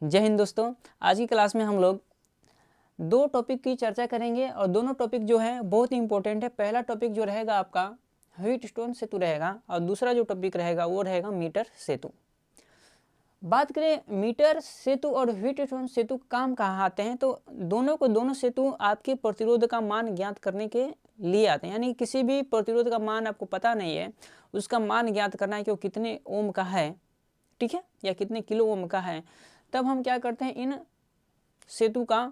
जय हिंद दोस्तों। आज की क्लास में हम लोग दो टॉपिक की चर्चा करेंगे और दोनों टॉपिक जो है बहुत ही इंपॉर्टेंट है। पहला टॉपिक जो रहेगा आपका व्हीटस्टोन सेतु रहेगा और दूसरा जो टॉपिक रहेगा वो रहेगा मीटर सेतु। बात करें मीटर सेतु और व्हीटस्टोन सेतु काम कहाँ आते हैं, तो दोनों सेतु आपके प्रतिरोध का मान ज्ञात करने के लिए आते हैं। यानी किसी भी प्रतिरोध का मान आपको पता नहीं है, उसका मान ज्ञात करना है कि वो कितने ओम का है, ठीक है, या कितने किलो ओम का है, तब हम क्या करते हैं, इन सेतु का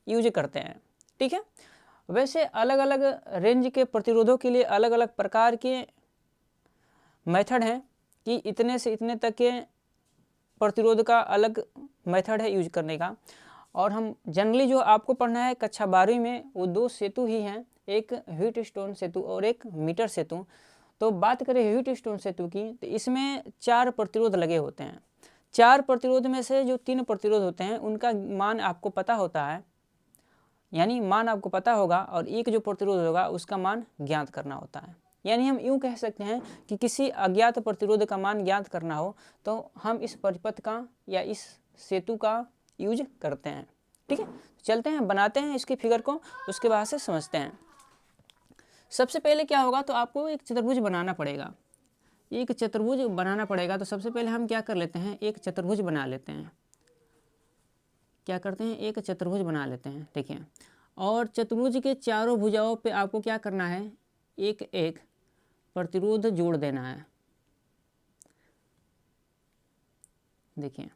यूज करते हैं। ठीक है, वैसे अलग अलग रेंज के प्रतिरोधों के लिए अलग अलग प्रकार के मेथड हैं कि इतने से इतने तक के प्रतिरोध का अलग मेथड है यूज करने का। और हम जनरली जो आपको पढ़ना है कक्षा 12वीं में वो दो सेतु ही हैं, एक व्हीटस्टोन सेतु और एक मीटर सेतु। तो बात करें व्हीटस्टोन सेतु की, तो इसमें 4 प्रतिरोध लगे होते हैं। 4 प्रतिरोध में से जो 3 प्रतिरोध होते हैं उनका मान आपको पता होता है, यानी मान आपको पता होगा, और एक जो प्रतिरोध होगा उसका मान ज्ञात करना होता है। यानी हम यूँ कह सकते हैं कि किसी अज्ञात प्रतिरोध का मान ज्ञात करना हो तो हम इस परिपथ का या इस सेतु का यूज करते हैं। ठीक है, चलते हैं बनाते हैं इसकी फिगर को, उसके बाद से समझते हैं। सबसे पहले क्या होगा, तो आपको एक चतुर्भुज बनाना पड़ेगा। एक चतुर्भुज बनाना पड़ेगा तो सबसे पहले हम क्या कर लेते हैं, एक चतुर्भुज बना लेते हैं। क्या करते हैं, एक चतुर्भुज बना लेते हैं। देखिए, और चतुर्भुज के चारों भुजाओं पे आपको क्या करना है, एक एक प्रतिरोध जोड़ देना है। देखिए,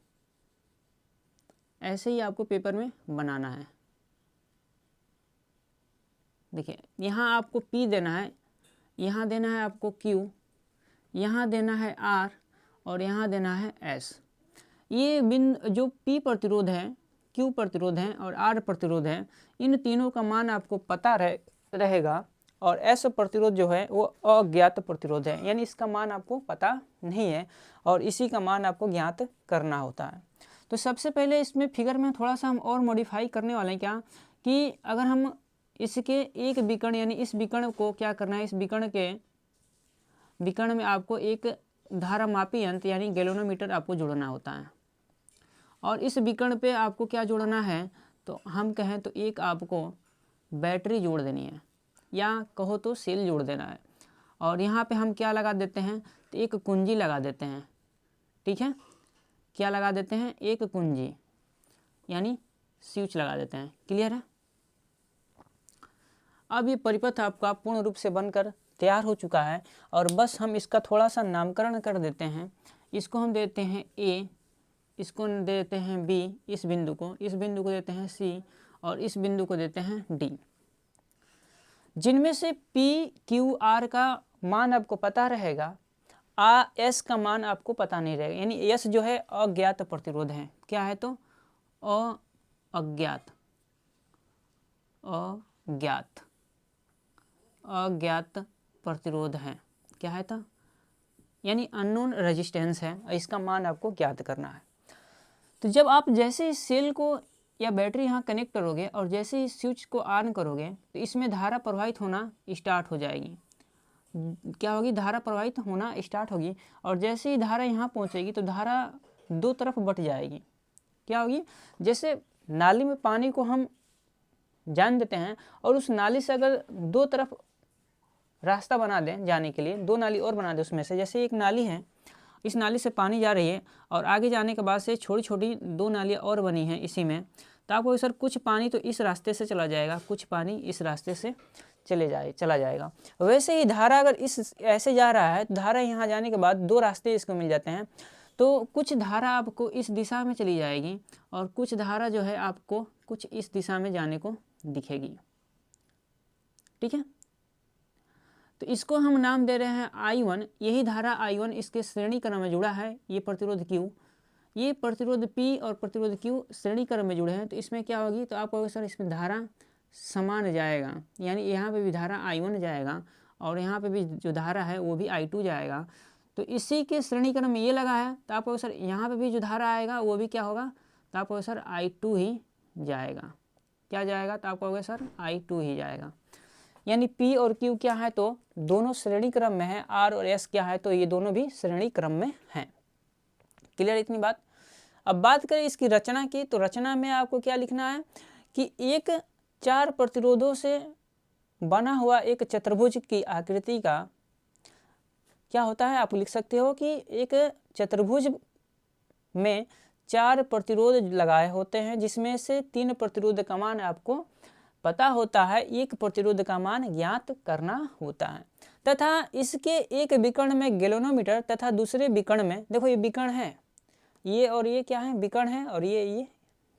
ऐसे ही आपको पेपर में बनाना है। देखिए, यहाँ आपको P देना है, यहाँ देना है आपको Q, यहाँ देना है R और यहाँ देना है S। ये जो P प्रतिरोध है, Q प्रतिरोध है और R प्रतिरोध है, इन तीनों का मान आपको पता रहेगा। और S प्रतिरोध जो है वो अज्ञात प्रतिरोध है, यानी इसका मान आपको पता नहीं है और इसी का मान आपको ज्ञात करना होता है। तो सबसे पहले इसमें फिगर में थोड़ा सा हम और मॉडिफाई करने वाले हैं, क्या कि अगर हम इसके एक विकर्ण यानी इस विकर्ण को क्या करना है, इस विकर्ण में आपको एक धारामापी यंत्र यानी गैल्वेनोमीटर आपको जोड़ना होता है। और इस विकर्ण पे आपको क्या जोड़ना है, तो हम कहें तो एक आपको बैटरी जोड़ देनी है या कहो तो सेल जोड़ देना है। और यहाँ पे हम क्या लगा देते हैं, तो एक कुंजी लगा देते हैं। ठीक है, क्या लगा देते हैं, एक कुंजी यानी स्विच लगा देते हैं। क्लियर है। अब ये परिपथ आपका पूर्ण रूप से बनकर तैयार हो चुका है और बस हम इसका थोड़ा सा नामकरण कर देते हैं। इसको हम देते हैं A, इसको देते हैं B, इस बिंदु को देते हैं C और इस बिंदु को देते हैं D। जिनमें से P, Q, R का मान आपको पता रहेगा, S का मान आपको पता नहीं रहेगा। यानी S जो है अज्ञात प्रतिरोध है। क्या है, तो अज्ञात प्रतिरोध है। क्या है, तो यानी अननोन रेजिस्टेंस है, इसका मान आपको ज्ञात करना है। तो जब आप जैसे इस सेल को या बैटरी यहाँ कनेक्ट करोगे और जैसे ही स्विच को ऑन करोगे तो इसमें धारा प्रवाहित होना स्टार्ट हो जाएगी। क्या होगी, धारा प्रवाहित होना स्टार्ट होगी और जैसे ही धारा यहाँ पहुँचेगी तो धारा दो तरफ बट जाएगी। क्या होगी, जैसे नाली में पानी को हम जान देते हैं और उस नाली से अगर दो तरफ रास्ता बना दें जाने के लिए, दो नाली और बना दें उसमें से, जैसे एक नाली है, इस नाली से पानी जा रही है और आगे जाने के बाद से छोटी छोटी दो नालियाँ और बनी हैं इसी में, तो आपको सर कुछ पानी तो इस रास्ते से चला जाएगा, कुछ पानी इस रास्ते से चला जाएगा। वैसे ही धारा अगर इस ऐसे जा रहा है, धारा यहाँ जाने के बाद दो रास्ते इसको मिल जाते हैं, तो कुछ धारा आपको इस दिशा में चली जाएगी और कुछ धारा जो है आपको कुछ इस दिशा में जाने को दिखेगी। ठीक है, तो इसको हम नाम दे रहे हैं I1। यही धारा I1 इसके श्रेणी क्रम में जुड़ा है। ये प्रतिरोध Q, ये प्रतिरोध P और प्रतिरोध Q श्रेणी क्रम में जुड़े हैं। तो इसमें क्या होगी, तो आपको सर इसमें धारा समान जाएगा, यानी यहाँ पे भी धारा I1 जाएगा और यहाँ पे भी जो धारा है वो भी I2 जाएगा। तो इसी के श्रेणी क्रम में ये लगा है, तो आपको सर यहाँ पे भी जो धारा आएगा वो भी क्या होगा, तो आपको सर I2 ही जाएगा। क्या जाएगा, तो आपको सर I2 ही जाएगा। यानी P और Q क्या है, तो दोनों श्रेणी क्रम में है। R और S क्या है, तो ये दोनों भी श्रेणी क्रम में हैं। क्लियर इतनी बात। अब बात करें इसकी रचना की, तो रचना में आपको क्या लिखना है कि एक 4 प्रतिरोधों से बना हुआ एक चतुर्भुज की आकृति का क्या होता है, आप लिख सकते हो कि एक चतुर्भुज में 4 प्रतिरोध लगाए होते हैं, जिसमें से 3 प्रतिरोध का मान आपको पता होता है, एक प्रतिरोध का मान ज्ञात करना होता है, तथा इसके एक विकर्ण में गैल्वेनोमीटर तथा दूसरे विकर्ण में, देखो ये विकर्ण है, ये और ये क्या है, विकर्ण है, और ये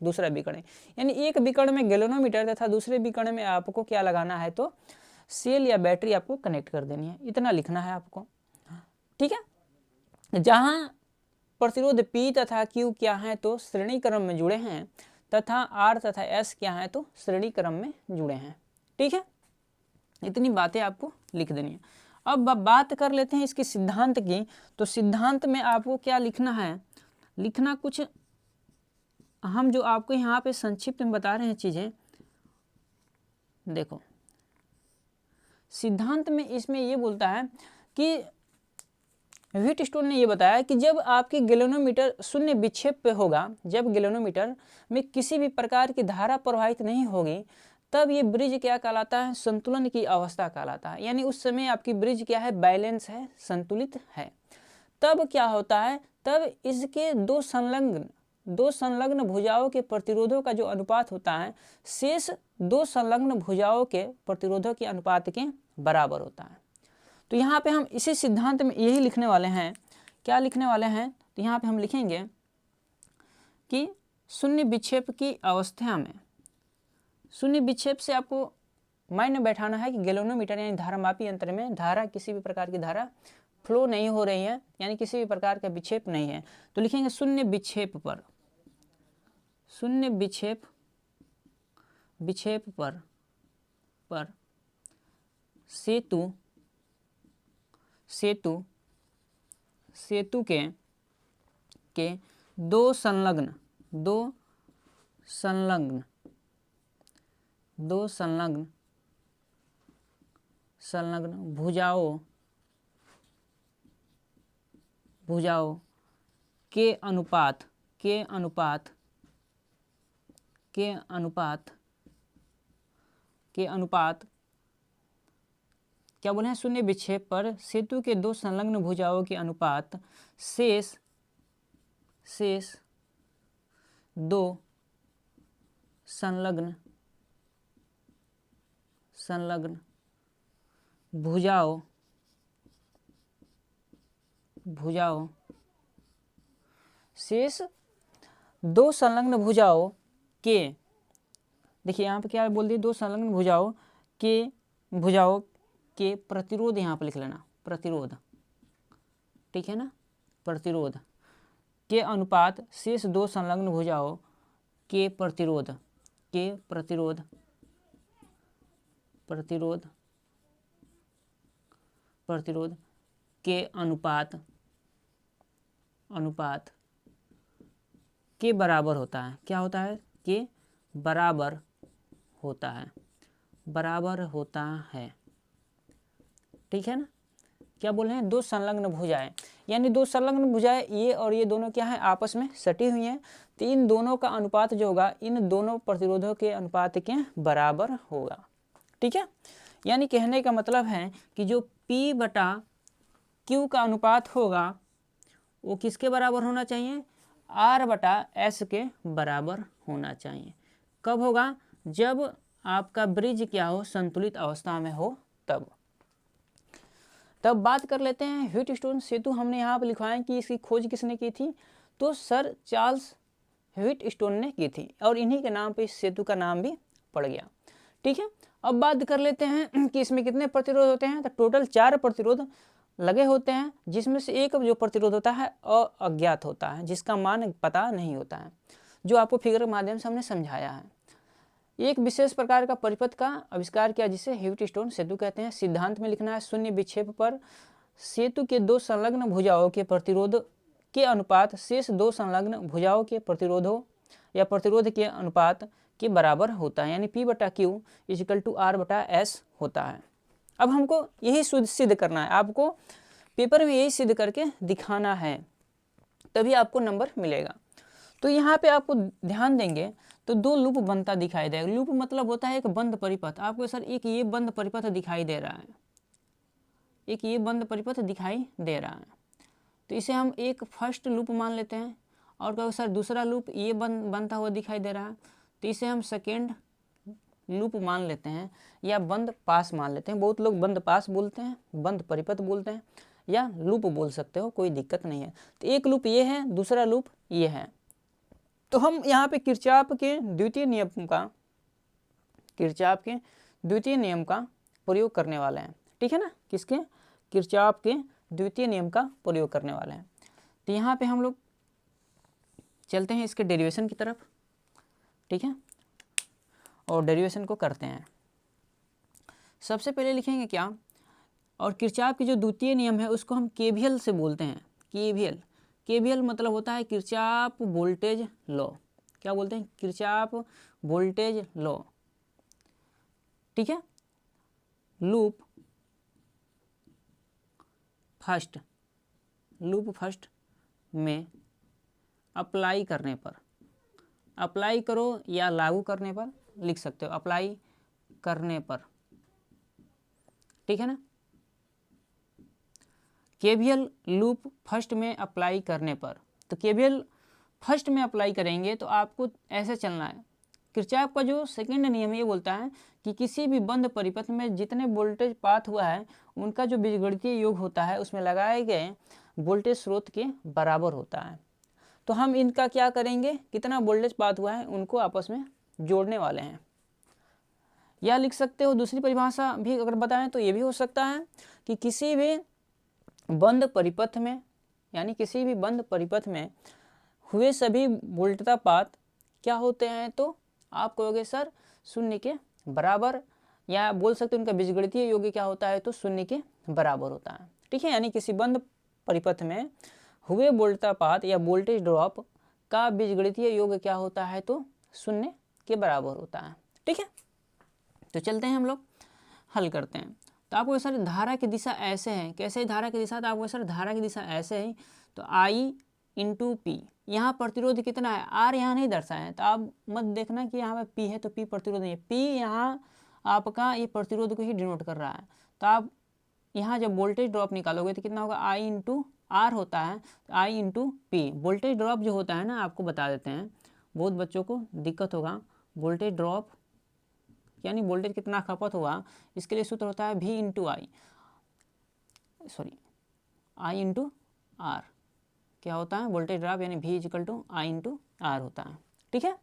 दूसरा विकर्ण है, यानी एक विकर्ण में गैल्वेनोमीटर तथा दूसरे विकर्ण में आपको क्या लगाना है, तो सेल या बैटरी आपको कनेक्ट कर देनी है, इतना लिखना है आपको। ठीक है, जहाँ प्रतिरोध P तथा Q क्या है, तो श्रेणी क्रम में जुड़े हैं, तथा R तथा S क्या है, तो श्रेणी क्रम में जुड़े हैं। ठीक है, इतनी बातें आपको लिख देनी है। अब बात कर लेते हैं इसके सिद्धांत की। तो सिद्धांत में आपको क्या लिखना है, लिखना कुछ हम जो आपको यहाँ पे संक्षिप्त में बता रहे हैं चीज़ें, देखो सिद्धांत में इसमें ये बोलता है कि व्हीटस्टोन ने ये बताया कि जब आपकी गैल्वेनोमीटर शून्य विक्षेप पे होगा, जब गैल्वेनोमीटर में किसी भी प्रकार की धारा प्रवाहित नहीं होगी, तब ये ब्रिज क्या कहलाता है, संतुलन की अवस्था कहलाता है। यानी उस समय आपकी ब्रिज क्या है, बैलेंस है, संतुलित है। तब क्या होता है, तब इसके दो संलग्न भुजाओं के प्रतिरोधों का जो अनुपात होता है, शेष 2 संलग्न भुजाओं के प्रतिरोधों के अनुपात के बराबर होता है। तो यहाँ पे हम इसी सिद्धांत में यही लिखने वाले हैं, क्या लिखने वाले हैं, तो यहाँ पे हम लिखेंगे कि शून्य विक्षेप की अवस्था में, शून्य विक्षेप से आपको मायने बैठाना है कि गैल्वेनोमीटर यानी धारामापी यंत्र में धारा, किसी भी प्रकार की धारा फ्लो नहीं हो रही है, यानी किसी भी प्रकार का विक्षेप नहीं है। तो लिखेंगे शून्य विक्षेप पर, शून्य विक्षेप पर सेतु के दो संलग्न भुजाओं के अनुपात क्या बोले हैं, शून्य विक्षेप पर सेतु के 2 संलग्न भुजाओं के अनुपात शेष 2 संलग्न भुजाओं शेष 2 संलग्न भुजाओं के, देखिए यहाँ पे क्या बोल दिए, 2 संलग्न भुजाओं के प्रतिरोध, यहाँ पर लिख लेना प्रतिरोध, ठीक है ना, प्रतिरोध के अनुपात शेष 2 संलग्न भुजाओं के प्रतिरोध के अनुपात के बराबर होता है। क्या होता है, के बराबर होता है। ठीक है ना, क्या बोल रहे हैं, 2 संलग्न भुजाएं, यानी 2 संलग्न भुजाएं ये और ये दोनों क्या है, आपस में सटी हुई हैं, तो इन दोनों का अनुपात जो होगा इन दोनों प्रतिरोधों के अनुपात के बराबर होगा। ठीक है, यानी कहने का मतलब है कि जो P/Q का अनुपात होगा वो किसके बराबर होना चाहिए, R/S के बराबर होना चाहिए। कब होगा, जब आपका ब्रिज क्या हो, संतुलित अवस्था में हो, तब बात कर लेते हैं व्हीटस्टोन सेतु। हमने यहाँ पर लिखवाया कि इसकी खोज किसने की थी, तो सर चार्ल्स व्हीटस्टोन ने की थी, और इन्हीं के नाम पे इस सेतु का नाम भी पड़ गया। ठीक है, अब बात कर लेते हैं कि इसमें कितने प्रतिरोध होते हैं, तो टोटल 4 प्रतिरोध लगे होते हैं, जिसमें से एक जो प्रतिरोध होता है अज्ञात होता है, जिसका मान पता नहीं होता है, जो आपको फिगर के माध्यम से हमने समझाया है। एक विशेष प्रकार का परिपथ का आविष्कार किया जिसे व्हीटस्टोन सेतु कहते हैं। सिद्धांत में लिखना है, शून्य विक्षेप पर सेतु के 2 संलग्न भुजाओं के प्रतिरोध के अनुपात शेष 2 संलग्न भुजाओं के प्रतिरोधों या प्रतिरोध के अनुपात के बराबर होता है, यानी P/Q = R/S होता है। अब हमको यही सिद्ध करना है, आपको पेपर में यही सिद्ध करके दिखाना है, तभी आपको नंबर मिलेगा। तो यहाँ पे आपको ध्यान देंगे तो दो लूप बनता दिखाई देगा। लूप मतलब होता है एक बंद परिपथ। आपको सर एक ये बंद परिपथ दिखाई दे रहा है, एक ये बंद परिपथ दिखाई दे रहा है, तो इसे हम एक फर्स्ट लूप मान लेते हैं। और कहो सर दूसरा लूप ये बनता हुआ दिखाई दे रहा है, तो इसे हम सेकेंड लूप मान लेते हैं या बंद पास मान लेते हैं। बहुत लोग बंद पास बोलते हैं, बंद परिपथ बोलते हैं, या लूप बोल सकते हो, कोई दिक्कत नहीं है। तो एक लूप ये है, दूसरा लूप ये है। तो हम यहाँ पे किरचॉफ के द्वितीय नियम का प्रयोग करने वाले हैं, ठीक है ना। किसके? किरचॉफ के द्वितीय नियम का प्रयोग करने वाले हैं। तो यहाँ पे हम लोग चलते हैं इसके डेरिवेशन की तरफ, ठीक है, और डेरिवेशन को करते हैं। सबसे पहले लिखेंगे क्या, और किरचॉफ की जो द्वितीय नियम है उसको हम केवीएल से बोलते हैं। केवीएल मतलब होता है किरचॉफ वोल्टेज लॉ। क्या बोलते हैं? किरचॉफ वोल्टेज लॉ, ठीक है। लूप फर्स्ट में अप्लाई करने पर, अप्लाई करो या लागू करने पर लिख सकते हो, अप्लाई करने पर, ठीक है ना। केवीएल लूप फर्स्ट में अप्लाई करने पर, तो केवीएल फर्स्ट में अप्लाई करेंगे तो आपको ऐसे चलना है। किरचॉफ का जो सेकंड नियम ये बोलता है कि किसी भी बंद परिपथ में जितने वोल्टेज पास हुआ है उनका जो बीजगणितीय योग होता है उसमें लगाए गए वोल्टेज स्रोत के बराबर होता है। तो हम इनका क्या करेंगे, कितना वोल्टेज पास हुआ है उनको आपस में जोड़ने वाले हैं। या लिख सकते हो दूसरी परिभाषा भी अगर बताएं तो ये भी हो सकता है कि किसी भी बंद परिपथ में, यानी किसी भी बंद परिपथ में हुए सभी वोल्टतापात क्या होते हैं, तो आप कहोगे सर शून्य के बराबर, या बोल सकते हैं उनका बीजगणितीय योग क्या होता है, तो शून्य के बराबर होता है, ठीक है। यानी किसी बंद परिपथ में हुए वोल्टतापात या वोल्टेज ड्रॉप का बीजगणितीय योग क्या होता है, तो शून्य के बराबर होता है, ठीक है। तो चलते हैं हम लोग हल करते हैं। तो आपको सर धारा की दिशा ऐसे है, कैसे धारा की दिशा, तो आपको सर धारा की दिशा ऐसे है, तो I इंटू पी, यहाँ प्रतिरोध कितना है, R यहाँ नहीं दर्शाया है, तो आप मत देखना कि यहाँ पे P है तो P प्रतिरोध नहीं है, P यहाँ आपका ये प्रतिरोध को ही डिनोट कर रहा है। तो आप यहाँ जब वोल्टेज ड्रॉप निकालोगे तो कितना होगा, I इंटू आर होता है, तो I into P. Voltage drop जो होता है ना, आपको बता देते हैं, बहुत बच्चों को दिक्कत होगा। वोल्टेज ड्रॉप यानी वोल्टेज कितना खपत हुआ, इसके लिए सूत्र होता है V into I, I into R. क्या होता है वोल्टेज ड्रॉप, यानी V is equal to I into R होता है, ठीक है।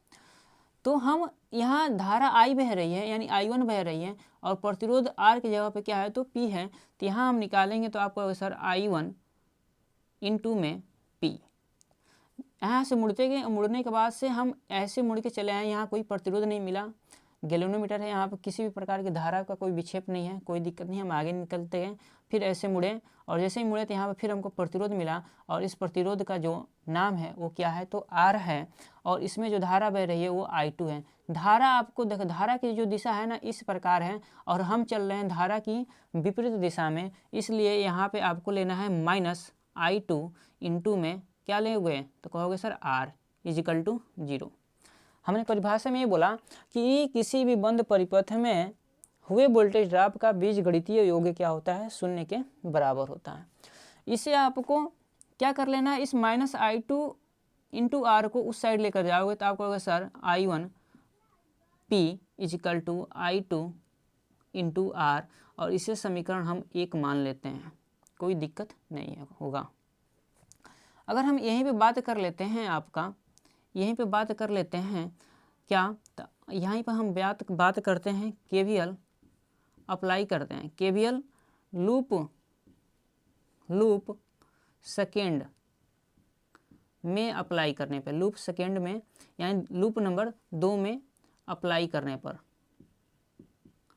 तो हम यहाँ धारा I बह रही है, यानी I1 बह रही है, और प्रतिरोध R की जगह पे क्या है, तो P है। तो यहाँ हम निकालेंगे तो आपको सर I1 इंटू में P। यहाँ से मुड़ने के बाद से हम ऐसे मुड़ के चले आए, यहाँ कोई प्रतिरोध नहीं मिला, गैल्वेनोमीटर है, यहाँ पर किसी भी प्रकार की धारा का कोई विक्षेप नहीं है, कोई दिक्कत नहीं। हम आगे निकलते हैं, फिर ऐसे मुड़े, और जैसे ही मुड़े तो यहाँ पर फिर हमको प्रतिरोध मिला, और इस प्रतिरोध का जो नाम है वो क्या है, तो R है, और इसमें जो धारा बह रही है वो I2 है। धारा आपको देखो, धारा की जो दिशा है ना इस प्रकार है, और हम चल रहे हैं धारा की विपरीत दिशा में, इसलिए यहाँ पर आपको लेना है माइनस I2 इंटू में क्या लेंगे, तो कहोगे सर R इजिकल टू 0। हमने परिभाषा में ये बोला कि किसी भी बंद परिपथ में हुए वोल्टेज ड्रॉप का बीजगणितीय योग क्या होता है, शून्य के बराबर होता है। इसे आपको क्या कर लेना है, इस माइनस I2 इंटू आर को उस साइड लेकर जाओगे तो आपको होगा sir I1 P is equal to I2 into R, और इसे समीकरण हम 1 मान लेते हैं, कोई दिक्कत नहीं होगा। अगर हम यहीं पे बात कर लेते हैं, आपका यहीं पे बात कर लेते हैं क्या, तो यहीं पर हम बात करते हैं केवीएल अप्लाई करते हैं। केवीएल लूप सेकेंड में अप्लाई करने पर, लूप सेकेंड में यानी लूप नंबर 2 में अप्लाई करने पर,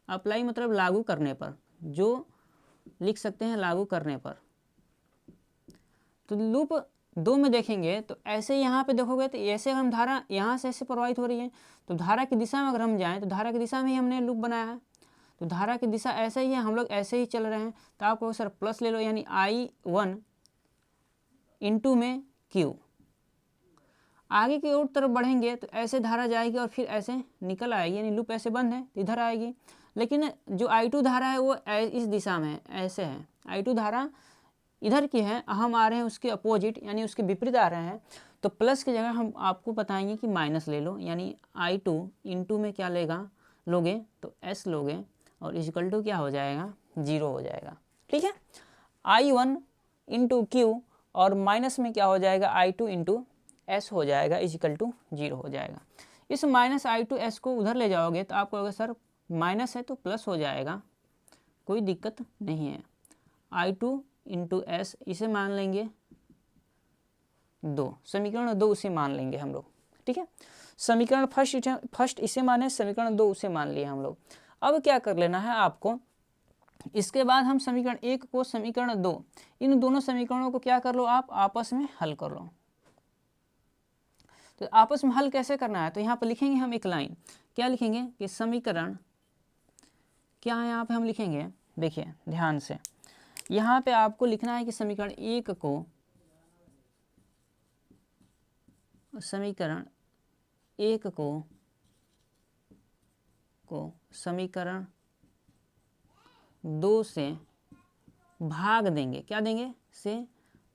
अप्लाई मतलब लागू करने पर, जो लिख सकते हैं लागू करने पर। तो लूप 2 में देखेंगे तो ऐसे यहाँ पे देखोगे तो ऐसे हम धारा यहाँ से ऐसे प्रवाहित हो रही है, तो धारा की दिशा में अगर हम जाएं तो धारा की दिशा में ही हमने लूप बनाया है, तो धारा की दिशा ऐसे ही है, हम लोग ऐसे ही चल रहे हैं। तो आपको सर प्लस ले लो, यानी I1 इंटू में Q, आगे की ओर तरफ बढ़ेंगे तो ऐसे धारा जाएगी और फिर ऐसे निकल आएगी, यानी लूप ऐसे बंद है तो इधर आएगी। लेकिन जो I2 धारा है वो इस दिशा में है, ऐसे है। I2 धारा इधर की है, हम आ रहे हैं उसके अपोजिट, यानी उसके विपरीत आ रहे हैं। तो प्लस की जगह हम आपको बताएंगे कि माइनस ले लो, यानी I2 इंटू में क्या लोगे तो S लोगे और इक्वल टू क्या हो जाएगा, 0 हो जाएगा। ठीक है, I1 इंटू Q और माइनस में क्या हो जाएगा, I2 इंटू S हो जाएगा, इक्वल टू 0 हो जाएगा। इस माइनस I2 S को उधर ले जाओगे तो आप कहोगे सर माइनस है तो प्लस हो जाएगा, कोई दिक्कत नहीं है। I2 इंटू S इसे मान लेंगे 2, समीकरण 2 उसे मान लेंगे हम लोग। ठीक है, समीकरण फर्स्ट इसे माने, समीकरण 2 उसे मान लिए हम लोग। अब क्या कर लेना है आपको, इसके बाद हम समीकरण 1 को समीकरण 2, इन दोनों समीकरणों को क्या कर लो, आप आपस में हल कर लो। तो आपस में हल कैसे करना है, तो यहाँ पर लिखेंगे हम एक लाइन, क्या लिखेंगे कि समीकरण क्या है, यहाँ पे हम लिखेंगे, देखिए ध्यान से, यहाँ पे आपको लिखना है कि समीकरण 1 को समीकरण 2 से भाग देंगे, क्या देंगे, से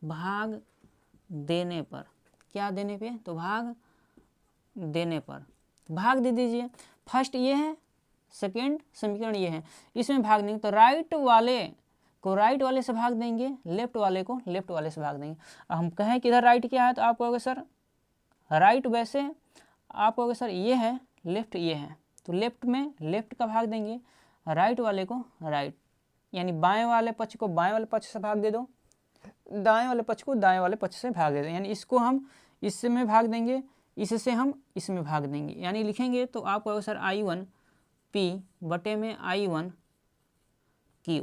भाग देने पर, क्या देने पे, तो भाग देने पर भाग दे दीजिए। फर्स्ट ये है, सेकेंड समीकरण ये है, इसमें भाग देंगे तो राइट वाले को राइट वाले से भाग देंगे, लेफ्ट वाले को लेफ्ट वाले से भाग देंगे। हम कहें कि इधर राइट क्या है तो आप कहोगे सर राइट, वैसे आप कहोगे सर ये है, लेफ्ट ये है, तो लेफ्ट में लेफ्ट का भाग देंगे, राइट वाले को राइट, यानी बाएं वाले पक्ष को बाएं वाले पक्ष से भाग दे दो, दाएं वाले पक्ष को दाएं वाले पक्ष से भाग दे दो, यानी इसको हम इसमें भाग देंगे, इससे हम इसमें भाग देंगे, यानी लिखेंगे तो आप कहोगे सर I1 P बटे में I1 Q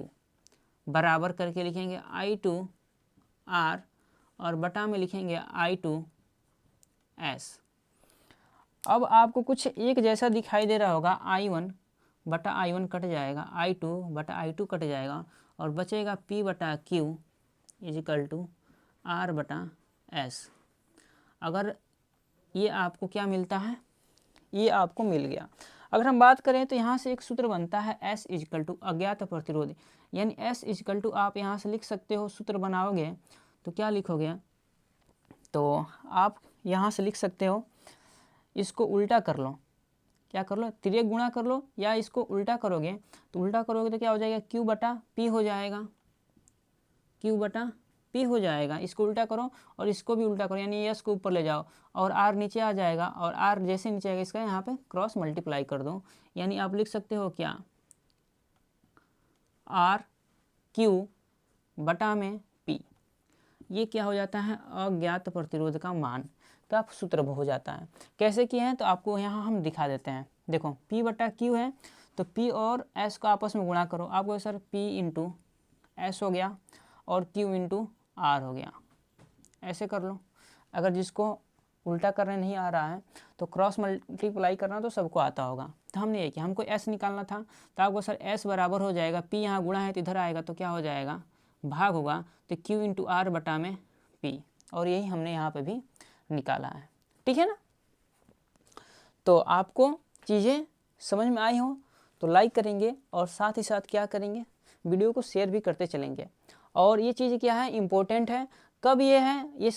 बराबर करके लिखेंगे I2 R और बटा में लिखेंगे I2 S। अब आपको कुछ एक जैसा दिखाई दे रहा होगा, I1 बटा I1 कट जाएगा, I2 बटा I2 कट जाएगा और बचेगा P बटा Q इजिकल टू R बटा S। अगर ये आपको क्या मिलता है, ये आपको मिल गया। अगर हम बात करें तो यहाँ से एक सूत्र बनता है S इजिकल टू अज्ञात प्रतिरोध, यानी S इजिकल टू आप यहाँ से लिख सकते हो, सूत्र बनाओगे तो क्या लिखोगे, तो आप यहाँ से लिख सकते हो, इसको उल्टा कर लो, क्या कर लो, तिर्यक गुणा कर लो, या इसको उल्टा करोगे तो उल्टा करोगे तो क्या हो जाएगा, Q बटा P हो जाएगा, Q बटा P हो जाएगा। इसको उल्टा करो और इसको भी उल्टा करो, यानी S को ऊपर ले जाओ और R नीचे आ जाएगा, और R जैसे नीचे आएगा इसका यहाँ पे क्रॉस मल्टीप्लाई कर दो, यानी आप लिख सकते हो क्या, R Q बटा में P, ये क्या हो जाता है, अज्ञात प्रतिरोध का मान, तो आप सूत्र हो जाता है। कैसे किए हैं तो आपको यहाँ हम दिखा देते हैं, देखो P बटा Q है तो P और S को आपस में गुणा करो, आपको सर P इंटू S हो गया और Q इंटू R हो गया, ऐसे कर लो। अगर जिसको उल्टा करने नहीं आ रहा है तो क्रॉस मल्टीप्लाई करना तो सबको आता होगा। तो हमने ये किया, हमको S निकालना था तो आपको सर S बराबर हो जाएगा, P यहाँ गुणा है तो इधर आएगा तो क्या हो जाएगा, भाग होगा तो Q इंटू R बटा में P, और यही हमने यहाँ पे भी निकाला है। ठीक है ना, तो आपको चीज़ें समझ में आई हो तो लाइक करेंगे और साथ ही साथ क्या करेंगे, वीडियो को शेयर भी करते चलेंगे। और ये चीज़ क्या है, इम्पोर्टेंट है, कब ये है,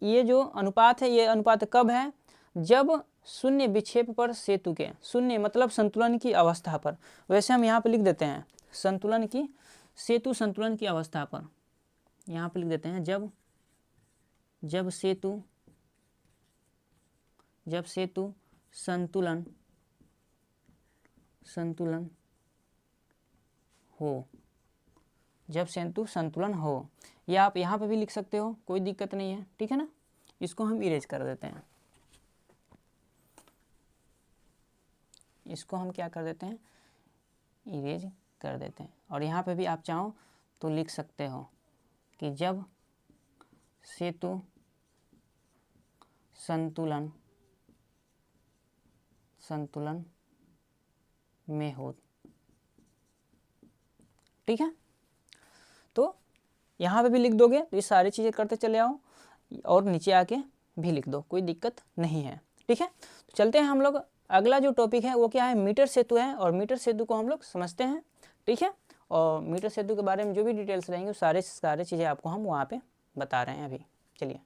ये जो अनुपात है, ये अनुपात कब है, जब शून्य विक्षेप पर सेतु के, शून्य मतलब संतुलन की अवस्था पर, वैसे हम यहाँ पे लिख देते हैं संतुलन की, सेतु संतुलन की अवस्था पर, यहाँ पे लिख देते हैं जब सेतु संतुलन हो, जब सेतु संतुलन हो, या आप यहाँ पे भी लिख सकते हो, कोई दिक्कत नहीं है। ठीक है ना, इसको हम इरेज कर देते हैं, इसको हम क्या कर देते हैं, इरेज कर देते हैं। और यहाँ पे भी आप चाहो तो लिख सकते हो कि जब सेतु संतुलन में हो। ठीक है, तो यहाँ पे भी लिख दोगे तो ये सारी चीज़ें करते चले आओ और नीचे आके भी लिख दो, कोई दिक्कत नहीं है। ठीक है, तो चलते हैं हम लोग। अगला जो टॉपिक है वो क्या है, मीटर सेतु है, और मीटर सेतु को हम लोग समझते हैं। ठीक है, और मीटर सेतु के बारे में जो भी डिटेल्स रहेंगे वो सारे चीज़ें आपको हम वहाँ पे बता रहे हैं अभी। चलिए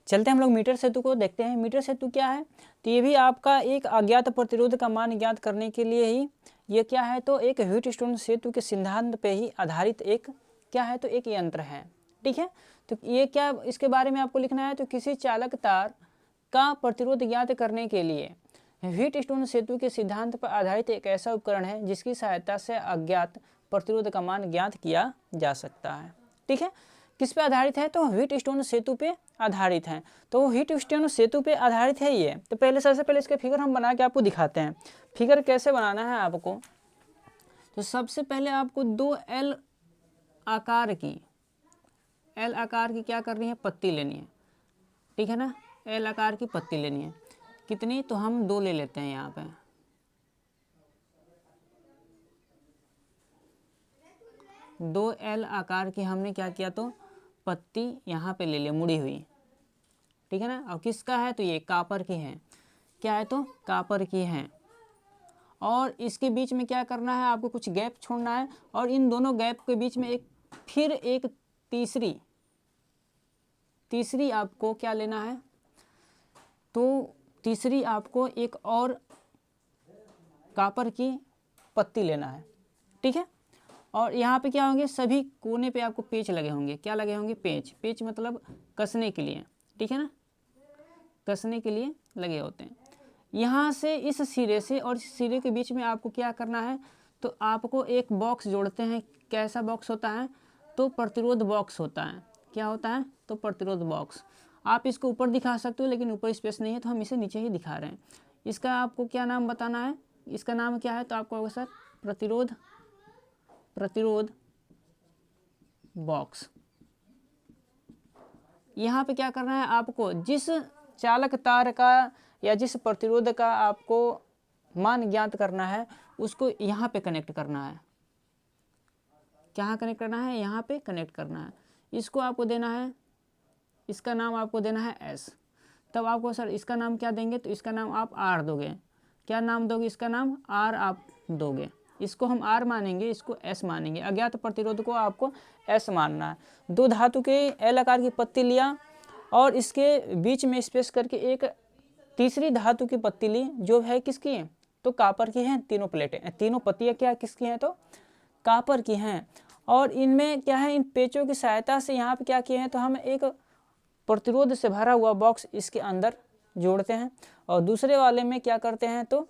चलते हैं हम लोग मीटर सेतु को देखते हैं। मीटर सेतु क्या है, तो ये भी आपका एक अज्ञात प्रतिरोध का मान ज्ञात करने के लिए ही ये क्या है, तो एक व्हीटस्टोन सेतु के सिद्धांत पे ही आधारित एक क्या है, तो एक यंत्र है। ठीक है, तो ये क्या, इसके बारे में आपको लिखना है, तो किसी चालक तार का प्रतिरोध ज्ञात करने के लिए व्हीटस्टोन सेतु के सिद्धांत पर आधारित एक ऐसा उपकरण है जिसकी सहायता से अज्ञात प्रतिरोध का मान ज्ञात किया जा सकता है। ठीक है, किस पे आधारित है, तो व्हीटस्टोन सेतु पे आधारित है। तो व्हीटस्टोन सेतु पे आधारित है ये। तो पहले सबसे पहले इसके फिगर हम बना के आपको दिखाते हैं। फिगर कैसे बनाना है आपको, तो सबसे पहले आपको दो एल आकार की क्या करनी है, पत्ती लेनी है। ठीक है ना, एल आकार की पत्ती लेनी है। कितनी, तो हम 2 ले लेते हैं यहाँ पे। दो एल आकार की हमने क्या किया, तो पत्ती यहाँ पे ले ली मुड़ी हुई। ठीक है ना, और किसका है, तो ये कापर की है। क्या है, तो कापर की है। और इसके बीच में क्या करना है, आपको कुछ गैप छोड़ना है, और इन दोनों गैप के बीच में फिर एक तीसरी आपको क्या लेना है, तो तीसरी आपको एक और कापर की पत्ती लेना है। ठीक है, और यहाँ पे क्या होंगे, सभी कोने पे आपको पेच लगे होंगे। क्या लगे होंगे, पेच मतलब कसने के लिए। ठीक है ना, कसने के लिए लगे होते हैं। यहाँ से इस सिरे से और इस सिरे के बीच में आपको क्या करना है, तो आपको एक बॉक्स जोड़ते हैं। कैसा बॉक्स होता है, तो प्रतिरोध बॉक्स होता है। क्या होता है, तो प्रतिरोध बॉक्स। आप इसको ऊपर दिखा सकते हो, लेकिन ऊपर स्पेस नहीं है तो हम इसे नीचे ही दिखा रहे हैं। इसका आपको क्या नाम बताना है, इसका नाम क्या है, तो आपको होगा सर प्रतिरोध बॉक्स। यहाँ पे क्या करना है, आपको जिस चालक तार का या जिस प्रतिरोध का आपको मान ज्ञात करना है उसको यहाँ पे कनेक्ट करना है। कहाँ कनेक्ट करना है, यहाँ पे कनेक्ट करना है। इसको आपको देना है, इसका नाम आपको देना है S। तब आपको सर इसका नाम क्या देंगे, तो इसका नाम आप R दोगे। क्या नाम दोगे, इसका नाम R आप दोगे। इसको हम R मानेंगे, इसको S मानेंगे। अज्ञात प्रतिरोध को आपको S मानना है। दो धातु के L आकार की पत्ती लिया और इसके बीच में स्पेस करके एक तीसरी धातु की पत्ती ली, जो है किसकी है, तो कापर की है। तीनों प्लेटें, तीनों पत्तियाँ क्या किसकी हैं, तो कापर की हैं। और इनमें क्या है, इन पेचों की सहायता से यहाँ पे क्या किए हैं, तो हम एक प्रतिरोध से भरा हुआ बॉक्स इसके अंदर जोड़ते हैं। और दूसरे वाले में क्या करते हैं, तो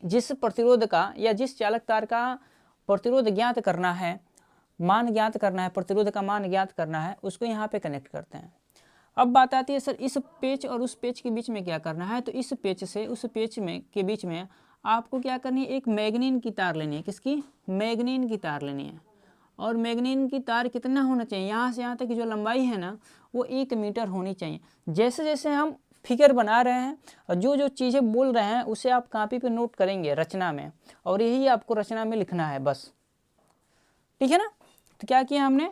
जिस प्रतिरोध का या जिस चालक तार का प्रतिरोध ज्ञात करना है, मान ज्ञात करना है, प्रतिरोध का मान ज्ञात करना है, उसको यहाँ पे कनेक्ट करते हैं। अब बात आती है सर इस पेच और उस पेच के बीच में क्या करना है, तो इस पेच से उस पेच में के बीच में आपको क्या करनी है, एक मैग्नीन की तार लेनी है। किसकी, मैग्नीन की तार लेनी है। और मैग्नीन की तार कितना होना चाहिए, यहाँ से यहाँ तक की जो लंबाई है ना, वो 1 मीटर होनी चाहिए। जैसे जैसे हम फिगर बना रहे हैं और जो जो चीज़ें बोल रहे हैं उसे आप कॉपी पे नोट करेंगे रचना में, और यही आपको रचना में लिखना है बस। ठीक है ना, तो क्या किया हमने,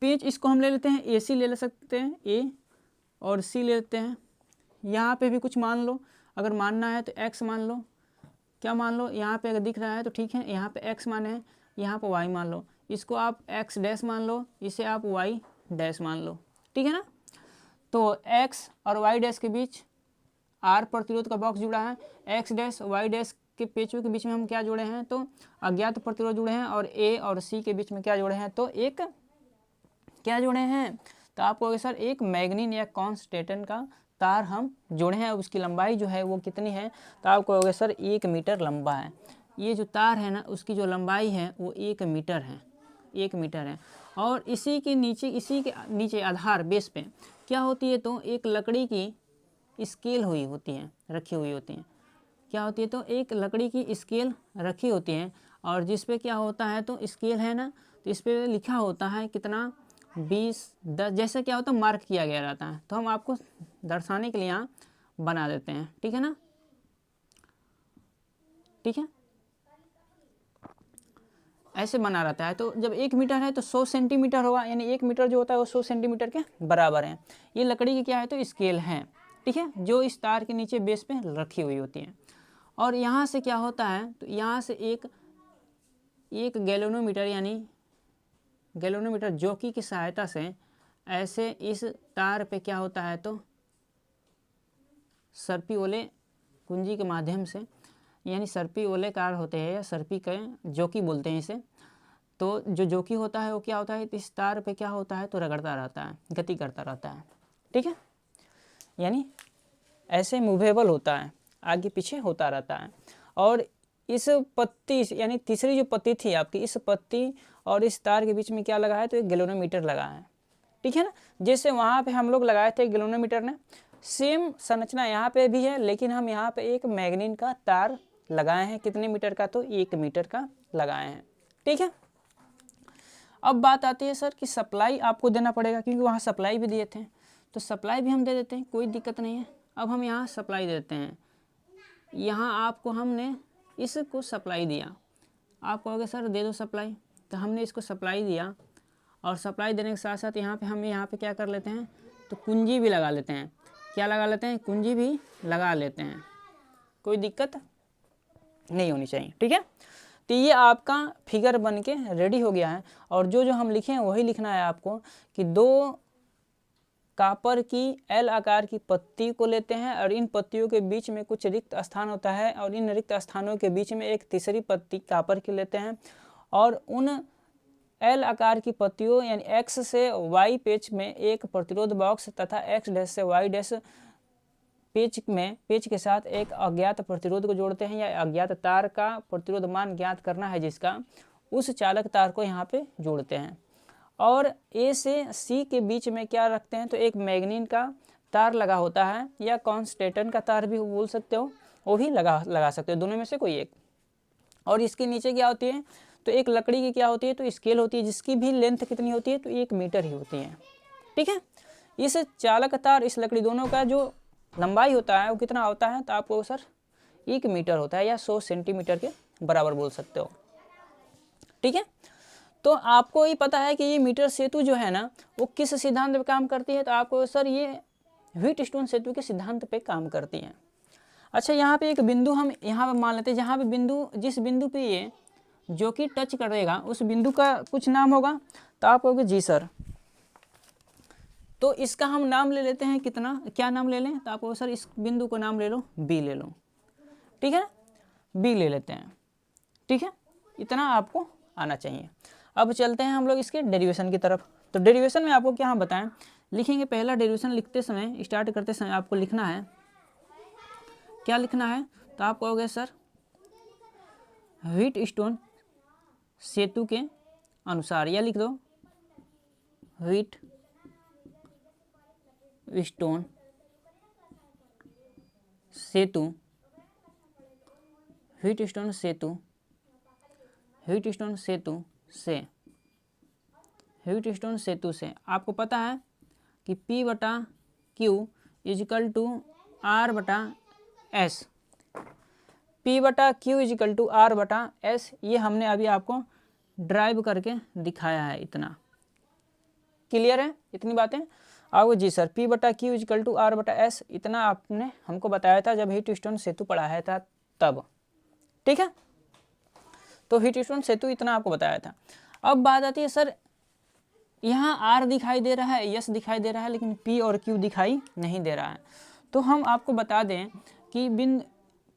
पेज इसको हम ले लेते हैं, AC ले सकते हैं, A और C ले लेते हैं। यहाँ पे भी कुछ मान लो, अगर मानना है तो X मान लो। क्या मान लो, यहाँ पे अगर दिख रहा है तो ठीक है, यहाँ पे X माने हैं, यहाँ पे Y मान लो। इसको आप X डैश मान लो, इसे आप Y डैश मान लो। ठीक है ना, तो X और Y डैश के बीच R प्रतिरोध का बॉक्स जुड़ा है। X डैश Y डैश के पेचों के बीच में हम क्या जोड़े हैं, तो अज्ञात प्रतिरोध जुड़े हैं। और A और C के बीच में क्या जोड़े हैं, तो एक क्या जोड़े हैं, तो आपको सर एक मैग्नीन या कॉन्स्टेंटन का तार हम जोड़े हैं। उसकी लंबाई जो है वो कितनी है, तो आपको होगा सर 1 मीटर लंबा है। ये जो तार है ना, उसकी जो लंबाई है वो 1 मीटर है, 1 मीटर है। और इसी के नीचे आधार बेस पे क्या होती है, तो एक लकड़ी की स्केल हुई होती है, रखी हुई होती है। क्या होती है, तो एक लकड़ी की स्केल रखी होती है, और जिस पे क्या होता है, तो स्केल है ना, तो इस पे लिखा होता है कितना, 20, 10, जैसे क्या होता है मार्क किया गया रहता है। तो हम आपको दर्शाने के लिए यहाँ बना देते हैं। ठीक है ना, ठीक है, ऐसे बना रहता है। तो जब 1 मीटर है तो 100 सेंटीमीटर होगा, यानी 1 मीटर जो होता है वो 100 सेंटीमीटर के बराबर है। ये लकड़ी की क्या है तो स्केल है, ठीक है, जो इस तार के नीचे बेस पे रखी हुई होती है। और यहाँ से क्या होता है तो यहाँ से एक गैल्वेनोमीटर यानी गैल्वेनोमीटर जॉकी की सहायता से ऐसे इस तार पे क्या होता है तो सर्पी ओले कुंजी के माध्यम से, यानी सर्पी ओले कार होते हैं या सर्पी के जॉकी बोलते हैं इसे। तो जो जॉकी होता है वो क्या होता है इस तार पे क्या होता है तो रगड़ता रहता है, गति करता रहता है, ठीक है, यानी ऐसे मूवेबल होता है, आगे पीछे होता रहता है। और इस पत्ती यानी तीसरी जो पत्ती थी आपकी, इस पत्ती और इस तार के बीच में क्या लगा है तो एक गैल्वेनोमीटर लगा है, ठीक है ना। जैसे वहाँ पे हम लोग लगाए थे गैल्वेनोमीटर ने, सेम संरचना यहाँ पे भी है, लेकिन हम यहाँ पे एक मैग्नीन का तार लगाए हैं। कितने मीटर का तो 1 मीटर का लगाए हैं, ठीक है। अब बात आती है सर कि सप्लाई आपको देना पड़ेगा, क्योंकि वहाँ सप्लाई भी दिए थे, तो सप्लाई भी हम दे देते हैं, कोई दिक्कत नहीं है। अब हम यहाँ सप्लाई देते हैं, यहाँ आपको हमने इसको सप्लाई दिया, आप कहोगे सर दे दो सप्लाई, तो हमने इसको सप्लाई दिया। और सप्लाई देने के साथ साथ यहाँ पे क्या कर लेते हैं तो कुंजी भी लगा लेते हैं। क्या लगा लेते हैं, कुंजी भी लगा लेते हैं, कोई दिक्कत नहीं होनी चाहिए, ठीक है। तो ये आपका फिगर बन के रेडी हो गया है। और जो जो हम लिखे हैं वही लिखना है आपको कि 2 कापर की एल आकार की पत्ती को लेते हैं और इन पत्तियों के बीच में कुछ रिक्त स्थान होता है और इन रिक्त स्थानों के बीच में एक तीसरी पत्ती कापर की लेते हैं और उन एल आकार की पत्तियों यानी एक्स से वाई पेच में एक प्रतिरोध बॉक्स तथा एक्स डैश से वाई डैश पेच के साथ एक अज्ञात प्रतिरोध को जोड़ते हैं या अज्ञात तार का प्रतिरोध मान ज्ञात करना है जिसका, उस चालक तार को यहाँ पे जोड़ते हैं। और ए से सी के बीच में क्या रखते हैं तो एक मैग्नीन का तार लगा होता है या कॉन्स्टेंटन का तार भी बोल सकते हो, वो भी लगा सकते हो, दोनों में से कोई एक। और इसके नीचे क्या होती है तो एक लकड़ी की क्या होती है तो स्केल होती है, जिसकी भी लेंथ कितनी होती है तो 1 मीटर ही होती है, ठीक है। इस चालक तार इस लकड़ी दोनों का जो लंबाई होता है वो कितना होता है तो आपको सर 1 मीटर होता है या 100 सेंटीमीटर के बराबर बोल सकते हो, ठीक है। तो आपको ये पता है कि ये मीटर सेतु जो है ना वो किस सिद्धांत पे काम करती है, तो आपको सर ये व्हीटस्टोन सेतु के सिद्धांत पे काम करती है। अच्छा, यहाँ पे एक बिंदु हम यहाँ पे मान लेते हैं, जहाँ पे जिस बिंदु पे ये जो कि टच करेगा उस बिंदु का कुछ नाम होगा, तो आप कहोगे जी सर। तो इसका हम नाम ले लेते हैं, कितना क्या नाम ले लें तो आप कहोगे सर इस बिंदु को नाम ले लो बी ले लो, ठीक है, बी ले लेते हैं, ठीक है, इतना आपको आना चाहिए। अब चलते हैं हम लोग इसके डेरिवेशन की तरफ। तो डेरिवेशन में आपको क्या हम बताएं, लिखेंगे पहला डेरिवेशन लिखते समय स्टार्ट करते समय आपको लिखना है, क्या लिखना है तो आप कहोगे सर व्हीटस्टोन सेतु के अनुसार, या लिख दो व्हीटस्टोन सेतु, व्हीटस्टोन सेतु से आपको पता है कि P/Q = R/S, P/Q = R/S, ये हमने अभी आपको ड्राइव करके दिखाया है। इतना क्लियर है, इतनी बातें आओ जी सर। P/Q = R/S, इतना आपने हमको बताया था जब व्हीटस्टोन सेतु पढ़ाया था तब, ठीक है। तो व्हीटस्टोन सेतु इतना आपको बताया था। अब बात आती है सर यहाँ R दिखाई दे रहा है, S दिखाई दे रहा है, लेकिन P और Q दिखाई नहीं दे रहा है। तो हम आपको बता दें कि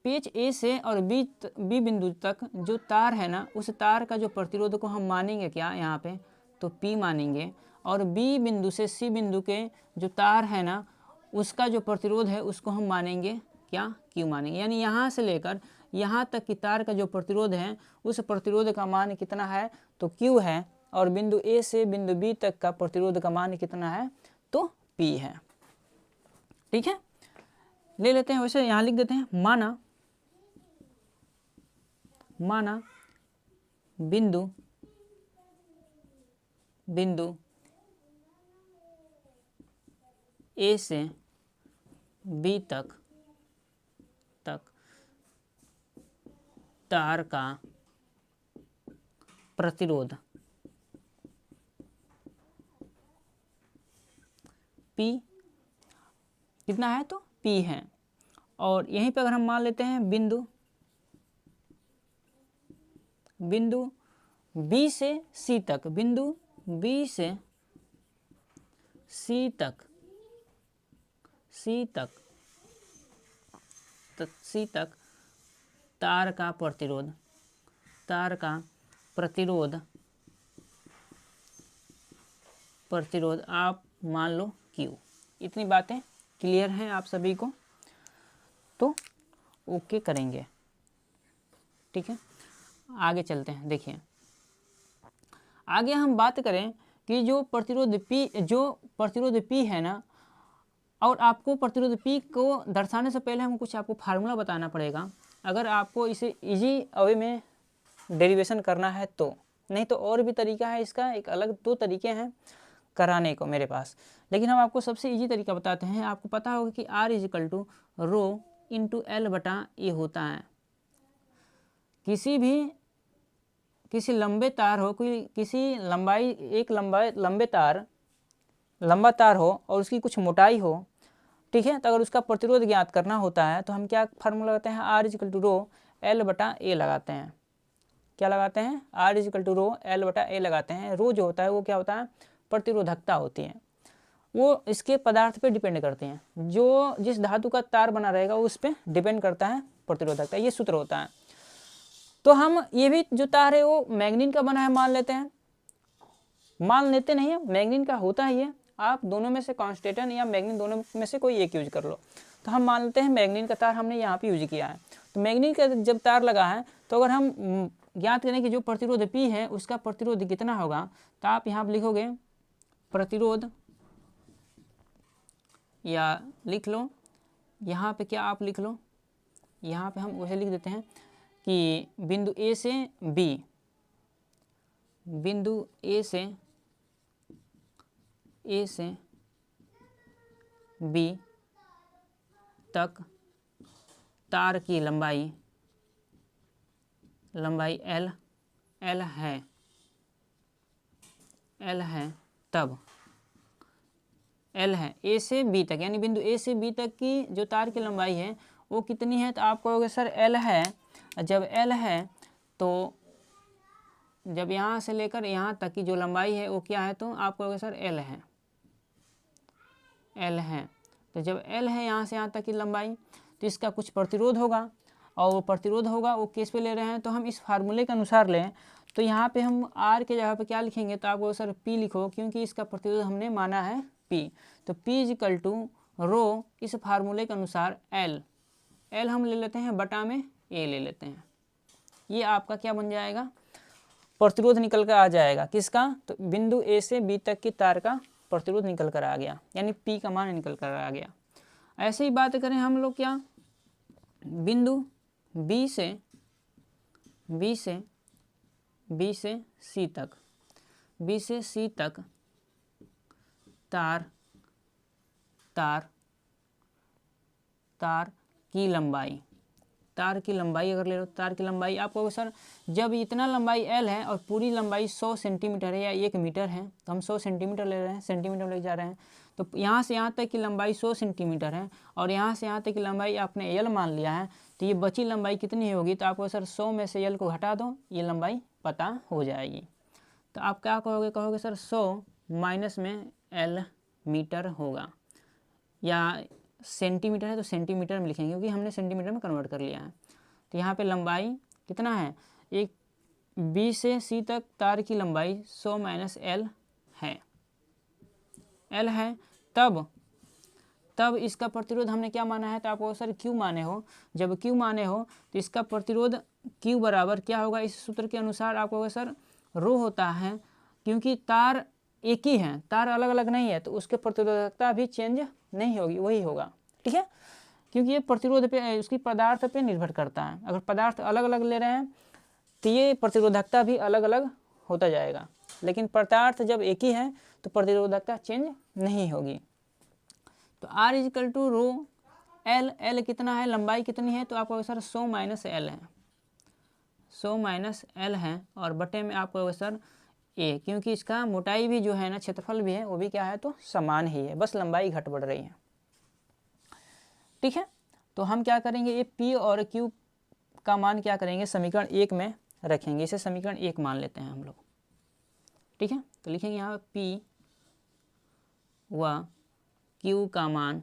पेच ए से और बी बिंदु तक जो तार है ना, उस तार का जो प्रतिरोध को हम मानेंगे क्या यहाँ पे तो P मानेंगे, और बी बिंदु से सी बिंदु के जो तार है ना उसका जो प्रतिरोध है उसको हम मानेंगे क्या, Q मानेंगे। यानी यहाँ से लेकर यहाँ तक की तार का जो प्रतिरोध है उस प्रतिरोध का मान कितना है तो Q है, और बिंदु ए से बिंदु बी तक का प्रतिरोध का मान कितना है तो P है, ठीक है। ले लेते हैं, वैसे यहाँ लिख देते हैं, माना बिंदु ए से बी तक तार का प्रतिरोध, P कितना है तो P है। और यहीं पे अगर हम मान लेते हैं बिंदु B से C तक, बिंदु B से C तक, C तक तार का प्रतिरोध आप मान लो Q। इतनी बातें क्लियर हैं आप सभी को, तो ओके करेंगे। ठीक है, आगे चलते हैं। देखिए आगे हम बात करें कि जो प्रतिरोध P है ना, और आपको प्रतिरोध P को दर्शाने से पहले हम कुछ आपको फार्मूला बताना पड़ेगा। अगर आपको इसे इजी वे में डेरिवेशन करना है तो, नहीं तो और भी तरीका है इसका, एक अलग 2 तरीके हैं कराने को मेरे पास, लेकिन हम आपको सबसे इजी तरीका बताते हैं। आपको पता होगा कि R is equal to rho into L बटा ए होता है। किसी लंबे तार हो, किसी लंबा तार हो और उसकी कुछ मोटाई हो, ठीक है, तो अगर उसका प्रतिरोध ज्ञात करना होता है तो हम क्या फार्मूला लगाते हैं, R is equal to rho L बटा ए लगाते हैं। क्या लगाते हैं, R is equal to rho L बटा ए लगाते हैं। रो जो होता है वो क्या होता है, प्रतिरोधकता होती है, वो इसके पदार्थ पे डिपेंड करते हैं। जो जिस धातु का तार बना रहेगा उस पे डिपेंड करता है प्रतिरोधकता, ये सूत्र होता है। तो हम ये भी जो तार है वो मैग्नीन का बना है मान लेते हैं, मान लेते नहीं है, मैग्नीन का होता ही है। आप दोनों में से कॉन्स्टेंटन या मैग्नीन दोनों में से कोई एक यूज कर लो। तो हम मान लेते हैं मैग्नीन का तार हमने यहाँ पे यूज किया है। तो मैग्नीन का जब तार लगा है तो अगर हम ज्ञात करें कि जो प्रतिरोध P है उसका प्रतिरोध कितना होगा, तो आप यहाँ पर लिखोगे प्रतिरोध, या लिख लो यहाँ पे, क्या आप लिख लो यहाँ पे, हम वैसे लिख देते हैं कि बिंदु A से B तक तार की लंबाई L है, तब L है A से B तक, यानी बिंदु A से B तक की जो तार की लंबाई है वो कितनी है, तो आप कहोगे सर L है। जब L है तो जब यहाँ से लेकर यहाँ तक की जो लंबाई है वो क्या है, तो आप कहोगे सर L है। तो जब L है यहाँ से यहाँ तक की लंबाई, तो इसका कुछ प्रतिरोध होगा, और वो प्रतिरोध होगा वो किस पे ले रहे हैं, तो हम इस फार्मूले के अनुसार लें। तो यहाँ पे हम R के जगह पे क्या लिखेंगे, तो आपको सर P लिखो, क्योंकि इसका प्रतिरोध हमने माना है P। तो P इजिकल टू रो इस फार्मूले के अनुसार L हम ले लेते हैं बटा में A ले लेते हैं। ये आपका क्या बन जाएगा, प्रतिरोध निकल कर आ जाएगा। किसका, तो बिंदु A से B तक की तार का प्रतिरोध निकल कर आ गया, यानी P का मान निकल कर आ गया। ऐसे ही बात करें हम लोग क्या, बिंदु B से C तक तार की लंबाई अगर ले लो, तार की लंबाई आप कहोगे सर जब इतना लंबाई L है और पूरी लंबाई 100 सेंटीमीटर है या 1 मीटर है, तो हम 100 सेंटीमीटर ले रहे हैं, सेंटीमीटर ले जा रहे हैं। तो यहाँ से यहाँ तक की लंबाई 100 सेंटीमीटर है और यहाँ से यहाँ तक की लंबाई आपने L मान लिया है, तो ये बची लंबाई कितनी होगी, तो आपको सर 100 में से L को घटा दो, ये लंबाई पता हो जाएगी। तो आप क्या कहोगे सर 100 माइनस में L मीटर होगा, या सेंटीमीटर है तो सेंटीमीटर में लिखेंगे क्योंकि हमने सेंटीमीटर में कन्वर्ट कर लिया है। तो यहाँ पे लंबाई कितना है, एक B से C तक तार की लंबाई 100 माइनस L है। तब इसका प्रतिरोध हमने क्या माना है, तो आपको सर Q माने हो। जब Q माने हो तो इसका प्रतिरोध Q बराबर क्या होगा, इस सूत्र के अनुसार आपको सर रो होता है, क्योंकि तार एक ही है, तार अलग अलग नहीं है, तो उसके प्रतिरोधकता भी चेंज नहीं होगी, वही होगा। ठीक है, क्योंकि ये प्रतिरोध पे, उसकी पदार्थ पे निर्भर करता है। अगर पदार्थ अलग अलग ले रहे हैं तो ये प्रतिरोधकता भी अलग अलग होता जाएगा, लेकिन पदार्थ जब एक ही है तो प्रतिरोधकता चेंज नहीं होगी। तो R is equal to rho L कितना है, लंबाई कितनी है, तो आपको सर 100 माइनस L है, 100 माइनस एल है और बटे में आपको होगा सर ए, क्योंकि इसका मोटाई भी जो है ना, क्षेत्रफल भी है, वो भी क्या है तो समान ही है, बस लंबाई घट बढ़ रही है। ठीक है, तो हम क्या करेंगे, ये पी और क्यू का मान क्या करेंगे, समीकरण 1 में रखेंगे। इसे समीकरण 1 मान लेते हैं हम लोग। ठीक है, तो लिखेंगे यहाँ पी व क्यू का मान,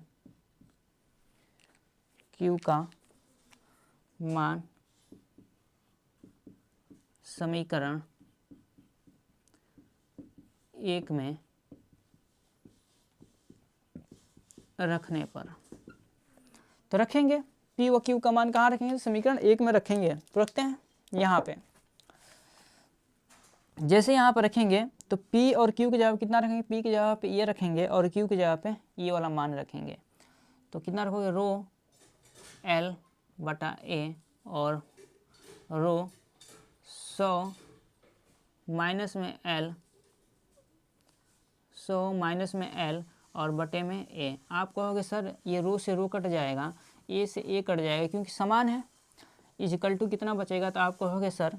समीकरण 1 में रखने पर, तो रखेंगे पी व क्यू का मान कहाँ रखेंगे, समीकरण 1 में रखेंगे। तो रखते हैं यहाँ पे। जैसे यहाँ पर रखेंगे तो P और Q की जगह कितना रखेंगे, P की जगह पे ये रखेंगे और Q की जगह पे ये वाला मान रखेंगे। तो कितना रखोगे, रो L बटा A और रो 100 माइनस में L, 100 माइनस में L और बटे में A। आप कहोगे सर ये रो से रो कट जाएगा, A से A कट जाएगा क्योंकि समान है, इजिकल टू कितना बचेगा, तो आप कहोगे सर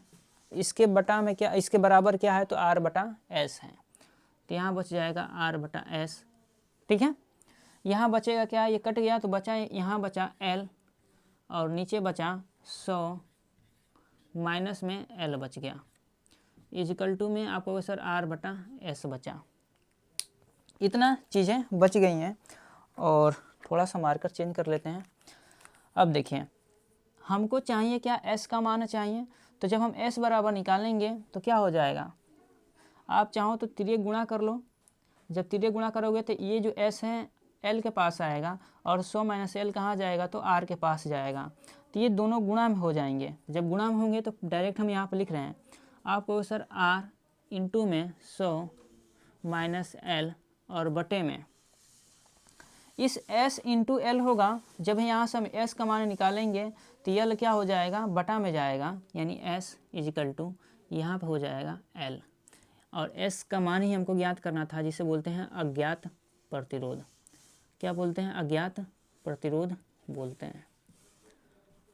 इसके बटा में क्या, इसके बराबर क्या है, तो R बटा S है। तो यहाँ बच जाएगा R बटा S। ठीक है, यहाँ बचेगा क्या, ये कट गया तो बचा, यहाँ बचा L और नीचे बचा 100 माइनस में L बच गया, इजिकल टू में आपको सर R बटा S बचा। इतना चीज़ें बच गई हैं। और थोड़ा सा मार्कर चेंज कर लेते हैं। अब देखिए हमको चाहिए क्या, S का मान चाहिए। तो जब हम S बराबर निकालेंगे तो क्या हो जाएगा, आप चाहो तो तिर्यक गुणा कर लो। जब तिर्यक गुणा करोगे तो ये जो S है L के पास आएगा और 100 माइनस L कहाँ जाएगा, तो R के पास जाएगा। तो ये दोनों गुणा में हो जाएंगे। जब गुणा में होंगे तो डायरेक्ट हम यहाँ पर लिख रहे हैं, आपको सर R इंटू में 100 माइनस L और बटे में इस S इंटू एल होगा। जब यहाँ से हम S का मान निकालेंगे तो L क्या हो जाएगा, बटा में जाएगा, यानी S इजिकल टू यहाँ पर हो जाएगा L। और S का मान ही हमको ज्ञात करना था, जिसे बोलते हैं अज्ञात प्रतिरोध। क्या बोलते हैं, अज्ञात प्रतिरोध बोलते हैं।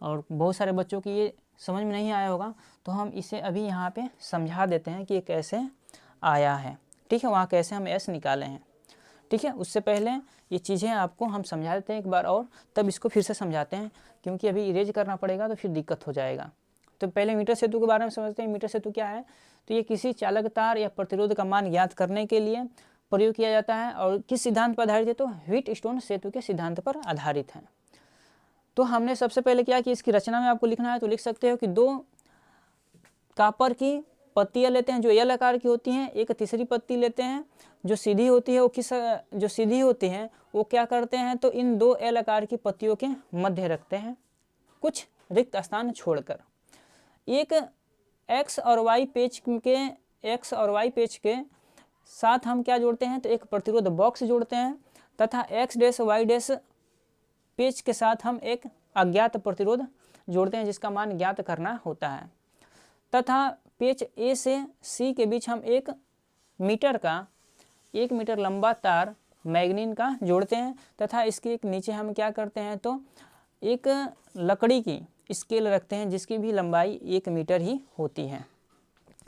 और बहुत सारे बच्चों की ये समझ में नहीं आया होगा, तो हम इसे अभी यहाँ पे समझा देते हैं कि ये कैसे आया है। ठीक है, वहाँ कैसे हम S निकाले हैं। ठीक है, उससे पहले ये चीज़ें आपको हम समझा देते हैं एक बार और, तब इसको फिर से समझाते हैं, क्योंकि अभी इरेज करना पड़ेगा तो फिर दिक्कत हो जाएगा। तो पहले मीटर सेतु के बारे में समझते हैं। मीटर सेतु क्या है, तो ये किसी चालक तार या प्रतिरोध का मान ज्ञात करने के लिए प्रयोग किया जाता है। और किस सिद्धांत पर आधारित है, तो व्हीटस्टोन सेतु के सिद्धांत पर आधारित है। तो हमने सबसे पहले क्या कि इसकी रचना में आपको लिखना है, तो लिख सकते हो कि 2 कापर की पत्तियाँ लेते हैं जो एल आकार की होती हैं, एक तीसरी पत्ती लेते हैं जो सीधी होती है। वो जो सीधी होती हैं वो क्या करते हैं, तो इन 2 एल आकार की पत्तियों के मध्य रखते हैं, कुछ रिक्त स्थान छोड़कर। एक एक्स और वाई पेच के साथ हम क्या जोड़ते हैं, तो एक प्रतिरोध बॉक्स जोड़ते हैं, तथा एक्स डैश वाई डैश पेच के साथ हम एक अज्ञात प्रतिरोध जोड़ते हैं जिसका मान ज्ञात करना होता है। तथा पेच ए से सी के बीच हम 1 मीटर लंबा तार मैग्नीन का जोड़ते हैं, तथा इसके एक नीचे हम क्या करते हैं, तो एक लकड़ी की स्केल रखते हैं जिसकी भी लंबाई 1 मीटर ही होती है।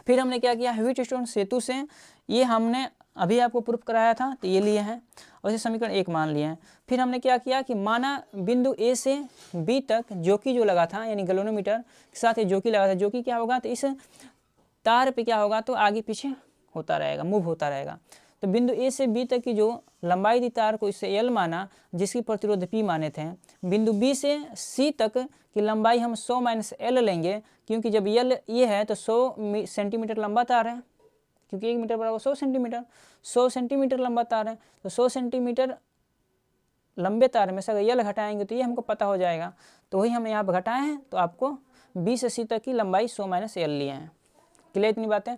फिर हमने क्या किया, व्हीटस्टोन सेतु से ये हमने अभी आपको प्रूफ कराया था, तो ये लिए हैं और इसे समीकरण 1 मान लिए हैं। फिर हमने क्या किया कि माना बिंदु ए से बी तक जोकी जो लगा था, यानी गैल्वेनोमीटर के साथ ये जोकी लगा था, जोकी क्या होगा, तो इस तार पे क्या होगा, तो आगे पीछे होता रहेगा, मूव होता रहेगा। तो बिंदु ए से बी तक की जो लंबाई थी तार को, इससे एल माना, जिसकी प्रतिरोध पी माने थे। बिंदु बी से सी तक की लंबाई हम 100 माइनस एल लेंगे, क्योंकि जब एल ये है तो 100 सेंटीमीटर लंबा तार है, क्योंकि 1 मीटर बराबर 100 सेंटीमीटर, 100 सेंटीमीटर लंबा तार है। तो 100 सेंटीमीटर लंबे तार में से अगर एल घटाएंगे तो ये हमको पता हो जाएगा। तो वही हम यहाँ पर घटाए हैं, तो आपको बी से सी तक की लंबाई 100 माइनस एल लिए हैं। क्लियर इतनी बातें,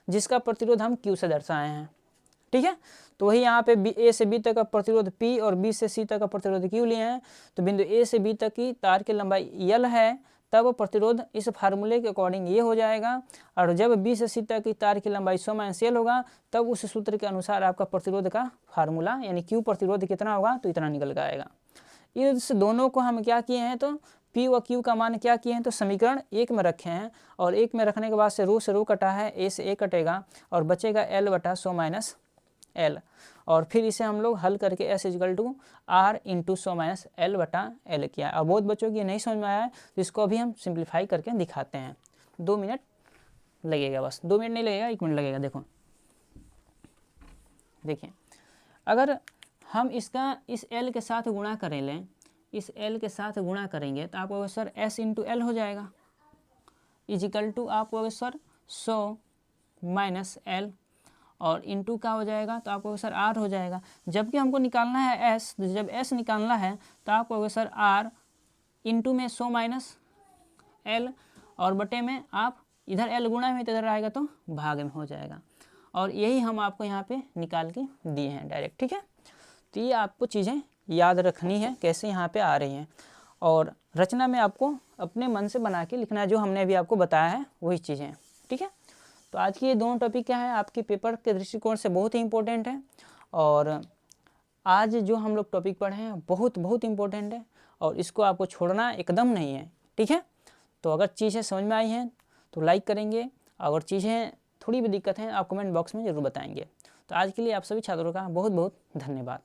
जिसका प्रतिरोध हम क्यू से दर्शाए हैं। ठीक है, तो वही यहाँ पे ए से बी तक का प्रतिरोध P और बी से सी तक का प्रतिरोध Q लिए हैं। तो बिंदु ए से बी तक की तार की लंबाई L है, तब प्रतिरोध इस फार्मूले के अकॉर्डिंग ये हो जाएगा। और जब बी से सी तक की तार की लंबाई 100 माइनस एल होगा, तब उस सूत्र के अनुसार आपका प्रतिरोध का फार्मूला यानी Q प्रतिरोध कितना होगा, तो इतना निकल के आएगा। इस दोनों को हम क्या किए हैं, तो पी व क्यू का मान क्या किए हैं, तो समीकरण 1 में रखे हैं, और 1 में रखने के बाद से रो कटा है, ए से ए कटेगा और बचेगा एल बटा 100 माइनस एल, और फिर इसे हम लोग हल करके S is equal to R into 100 minus L बटा एल किया। अब बहुत बच्चों की नहीं समझ में आया है, तो इसको अभी हम सिंप्लीफाई करके दिखाते हैं। 2 मिनट लगेगा, बस 2 मिनट नहीं लगेगा, 1 मिनट लगेगा। देखो देखिए, अगर हम इसका इस एल के साथ गुणा करें लें, इस एल के साथ गुणा करेंगे तो आपको सर एस इंटू एल हो जाएगा, इजिकल टू आपको सर 100 माइनस एल, और इंटू का हो जाएगा तो आपको सर आर हो जाएगा। जबकि हमको निकालना है एस, जब एस निकालना है तो आपको सर आर इंटू में 100 माइनस एल, और बटे में आप इधर एल गुणा में तो इधर आएगा तो भाग में हो जाएगा, और यही हम आपको यहाँ पे निकाल के दिए हैं डायरेक्ट। ठीक है, तो ये आपको चीज़ें याद रखनी है कैसे यहाँ पे आ रही हैं, और रचना में आपको अपने मन से बना के लिखना है, जो हमने अभी आपको बताया है वही चीज़ें। ठीक है, तो आज की ये दोनों टॉपिक क्या है, आपके पेपर के दृष्टिकोण से बहुत ही इंपॉर्टेंट है, और आज जो हम लोग टॉपिक पढ़े हैं बहुत बहुत इंपॉर्टेंट है, और इसको आपको छोड़ना एकदम नहीं है। ठीक है, तो अगर चीज़ें समझ में आई हैं तो लाइक करेंगे, अगर चीज़ें थोड़ी भी दिक्कत हैं आप कमेंट बॉक्स में ज़रूर बताएंगे। तो आज के लिए आप सभी छात्रों का बहुत बहुत धन्यवाद।